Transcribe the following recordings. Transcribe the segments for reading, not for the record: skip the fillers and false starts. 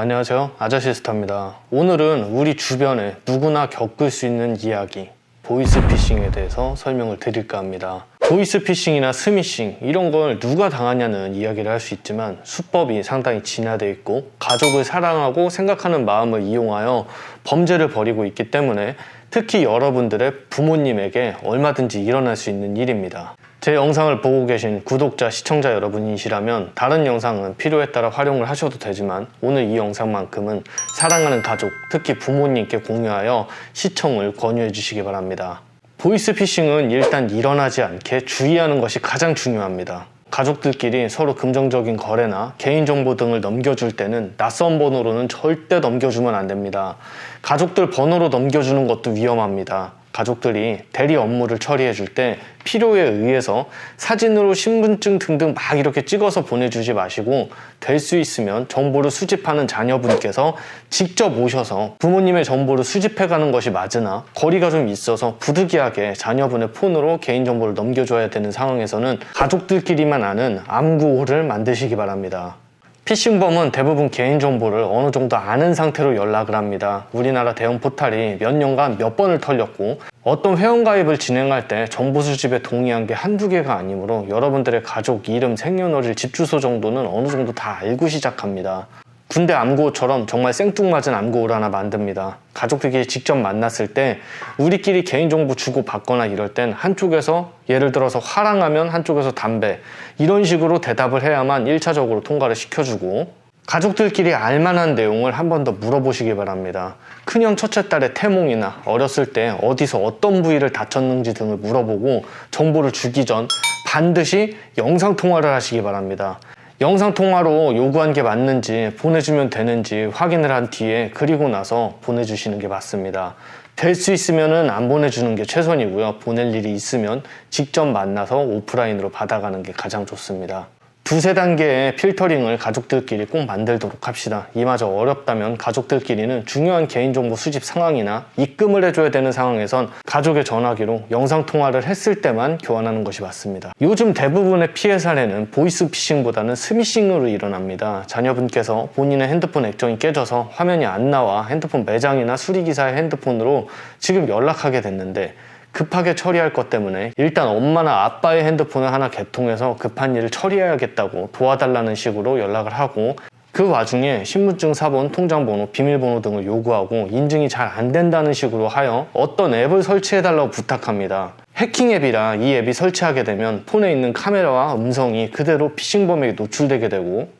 안녕하세요, 아자시스타입니다. 오늘은 우리 주변에 누구나 겪을 수 있는 이야기, 보이스피싱에 대해서 설명을 드릴까 합니다. 보이스피싱이나 스미싱 이런 걸 누가 당하냐는 이야기를 할 수 있지만 수법이 상당히 진화되어 있고 가족을 사랑하고 생각하는 마음을 이용하여 범죄를 벌이고 있기 때문에 특히 여러분들의 부모님에게 얼마든지 일어날 수 있는 일입니다. 제 영상을 보고 계신 구독자, 시청자 여러분이시라면 다른 영상은 필요에 따라 활용을 하셔도 되지만 오늘 이 영상만큼은 사랑하는 가족, 특히 부모님께 공유하여 시청을 권유해 주시기 바랍니다. 보이스피싱은 일단 일어나지 않게 주의하는 것이 가장 중요합니다. 가족들끼리 서로 금전적인 거래나 개인정보 등을 넘겨줄 때는 낯선 번호로는 절대 넘겨주면 안 됩니다. 가족들 번호로 넘겨주는 것도 위험합니다. 가족들이 대리 업무를 처리해 줄 때 필요에 의해서 사진으로 신분증 등등 막 이렇게 찍어서 보내주지 마시고 될 수 있으면 정보를 수집하는 자녀분께서 직접 오셔서 부모님의 정보를 수집해 가는 것이 맞으나 거리가 좀 있어서 부득이하게 자녀분의 폰으로 개인정보를 넘겨줘야 되는 상황에서는 가족들끼리만 아는 암구호를 만드시기 바랍니다. 피싱범은 대부분 개인정보를 어느 정도 아는 상태로 연락을 합니다. 우리나라 대형 포탈이 몇 년간 몇 번을 털렸고 어떤 회원가입을 진행할 때 정보 수집에 동의한 게 한두 개가 아니므로 여러분들의 가족 이름, 생년월일, 집 주소 정도는 어느 정도 다 알고 시작합니다. 군대 암구호처럼 정말 생뚱맞은 암구호를 하나 만듭니다. 가족들끼리 직접 만났을 때 우리끼리 개인정보 주고 받거나 이럴 땐 한쪽에서 예를 들어서 화랑하면 한쪽에서 담배 이런 식으로 대답을 해야만 1차적으로 통과를 시켜주고 가족들끼리 알만한 내용을 한 번 더 물어보시기 바랍니다. 큰형 첫째 딸의 태몽이나 어렸을 때 어디서 어떤 부위를 다쳤는지 등을 물어보고 정보를 주기 전 반드시 영상통화를 하시기 바랍니다. 영상통화로 요구한 게 맞는지 보내주면 되는지 확인을 한 뒤에 그리고 나서 보내주시는 게 맞습니다. 될 수 있으면 안 보내주는 게 최선이고요. 보낼 일이 있으면 직접 만나서 오프라인으로 받아가는 게 가장 좋습니다. 두세 단계의 필터링을 가족들끼리 꼭 만들도록 합시다. 이마저 어렵다면 가족들끼리는 중요한 개인정보 수집 상황이나 입금을 해줘야 되는 상황에선 가족의 전화기로 영상통화를 했을 때만 교환하는 것이 맞습니다. 요즘 대부분의 피해 사례는 보이스피싱보다는 스미싱으로 일어납니다. 자녀분께서 본인의 핸드폰 액정이 깨져서 화면이 안 나와 핸드폰 매장이나 수리기사의 핸드폰으로 지금 연락하게 됐는데 급하게 처리할 것 때문에 일단 엄마나 아빠의 핸드폰을 하나 개통해서 급한 일을 처리해야겠다고 도와달라는 식으로 연락을 하고 그 와중에 신분증 사본, 통장번호, 비밀번호 등을 요구하고 인증이 잘 안 된다는 식으로 하여 어떤 앱을 설치해달라고 부탁합니다. 해킹 앱이라 이 앱이 설치하게 되면 폰에 있는 카메라와 음성이 그대로 피싱범에게 노출되게 되고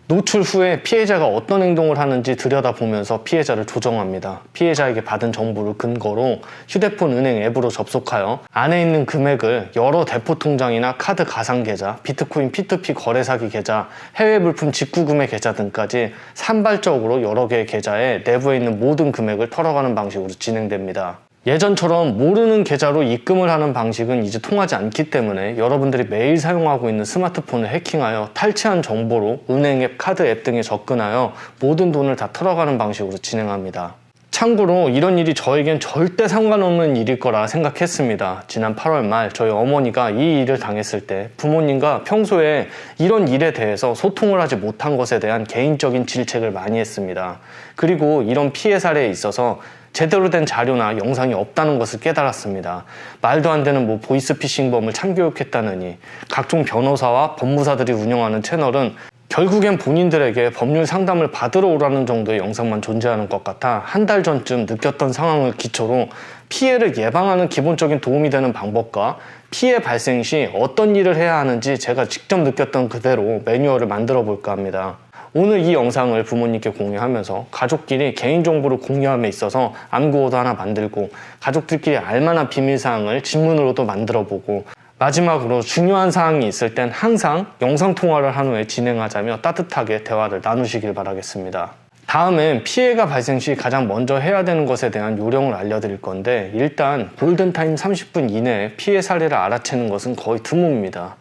노출 후에 피해자가 어떤 행동을 하는지 들여다보면서 피해자를 조정합니다. 피해자에게 받은 정보를 근거로 휴대폰 은행 앱으로 접속하여 안에 있는 금액을 여러 대포 통장이나 카드 가상 계좌, 비트코인 P2P 거래 사기 계좌, 해외 물품 직구 구매 계좌 등까지 산발적으로 여러 개의 계좌에 내부에 있는 모든 금액을 털어가는 방식으로 진행됩니다. 예전처럼 모르는 계좌로 입금을 하는 방식은 이제 통하지 않기 때문에 여러분들이 매일 사용하고 있는 스마트폰을 해킹하여 탈취한 정보로 은행 앱, 카드 앱 등에 접근하여 모든 돈을 다 털어가는 방식으로 진행합니다. 참고로 이런 일이 저에겐 절대 상관없는 일일 거라 생각했습니다. 지난 8월 말 저희 어머니가 이 일을 당했을 때 부모님과 평소에 이런 일에 대해서 소통을 하지 못한 것에 대한 개인적인 질책을 많이 했습니다. 그리고 이런 피해 사례에 있어서 제대로 된 자료나 영상이 없다는 것을 깨달았습니다. 말도 안 되는 보이스피싱범을 참교육했다느니 각종 변호사와 법무사들이 운영하는 채널은 결국엔 본인들에게 법률 상담을 받으러 오라는 정도의 영상만 존재하는 것 같아 한 달 전쯤 느꼈던 상황을 기초로 피해를 예방하는 기본적인 도움이 되는 방법과 피해 발생 시 어떤 일을 해야 하는지 제가 직접 느꼈던 그대로 매뉴얼을 만들어 볼까 합니다. 오늘 이 영상을 부모님께 공유하면서 가족끼리 개인정보를 공유함에 있어서 암구호도 하나 만들고 가족들끼리 알만한 비밀사항을 질문으로도 만들어보고 마지막으로 중요한 사항이 있을 땐 항상 영상통화를 한 후에 진행하자며 따뜻하게 대화를 나누시길 바라겠습니다. 다음엔 피해가 발생 시 가장 먼저 해야 되는 것에 대한 요령을 알려드릴 건데 일단 골든타임 30분 이내에 피해 사례를 알아채는 것은 거의 드뭅니다.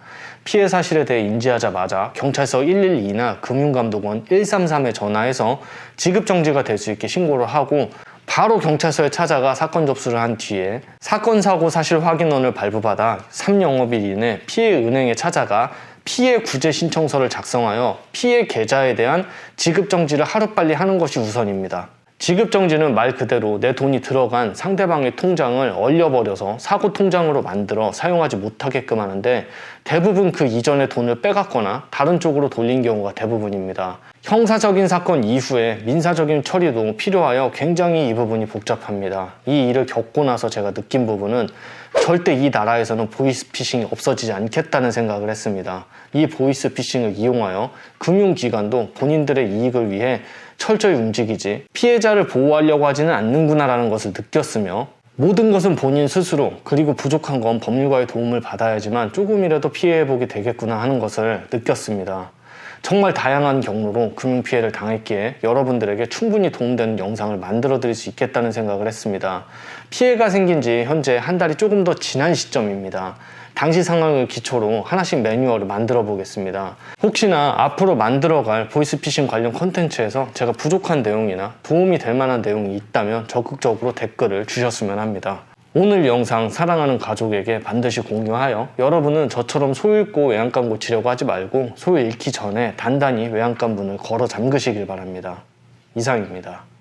피해 사실에 대해 인지하자마자 경찰서 112나 금융감독원 133에 전화해서 지급정지가 될 수 있게 신고를 하고 바로 경찰서에 찾아가 사건 접수를 한 뒤에 사건 사고 사실 확인원을 발부받아 3영업일 이내 피해 은행에 찾아가 피해 구제 신청서를 작성하여 피해 계좌에 대한 지급 정지를 하루빨리 하는 것이 우선입니다. 지급 정지는 말 그대로 내 돈이 들어간 상대방의 통장을 얼려버려서 사고 통장으로 만들어 사용하지 못하게끔 하는데, 대부분 그 이전에 돈을 빼갔거나 다른 쪽으로 돌린 경우가 대부분입니다. 형사적인 사건 이후에 민사적인 처리도 필요하여 굉장히 이 부분이 복잡합니다. 이 일을 겪고 나서 제가 느낀 부분은 절대 이 나라에서는 보이스피싱이 없어지지 않겠다는 생각을 했습니다. 이 보이스피싱을 이용하여 금융기관도 본인들의 이익을 위해 철저히 움직이지 피해자를 보호하려고 하지는 않는구나라는 것을 느꼈으며, 모든 것은 본인 스스로, 그리고 부족한 건 법률가의 도움을 받아야지만 조금이라도 피해회복이 되겠구나 하는 것을 느꼈습니다. 정말 다양한 경로로 금융피해를 당했기에 여러분들에게 충분히 도움되는 영상을 만들어 드릴 수 있겠다는 생각을 했습니다. 피해가 생긴 지 현재 한 달이 조금 더 지난 시점입니다. 당시 상황을 기초로 하나씩 매뉴얼을 만들어 보겠습니다. 혹시나 앞으로 만들어갈 보이스피싱 관련 콘텐츠에서 제가 부족한 내용이나 도움이 될 만한 내용이 있다면 적극적으로 댓글을 주셨으면 합니다. 오늘 영상 사랑하는 가족에게 반드시 공유하여 여러분은 저처럼 소 잃고 외양간 고치려고 하지 말고 소 잃기 전에 단단히 외양간 문을 걸어 잠그시길 바랍니다. 이상입니다.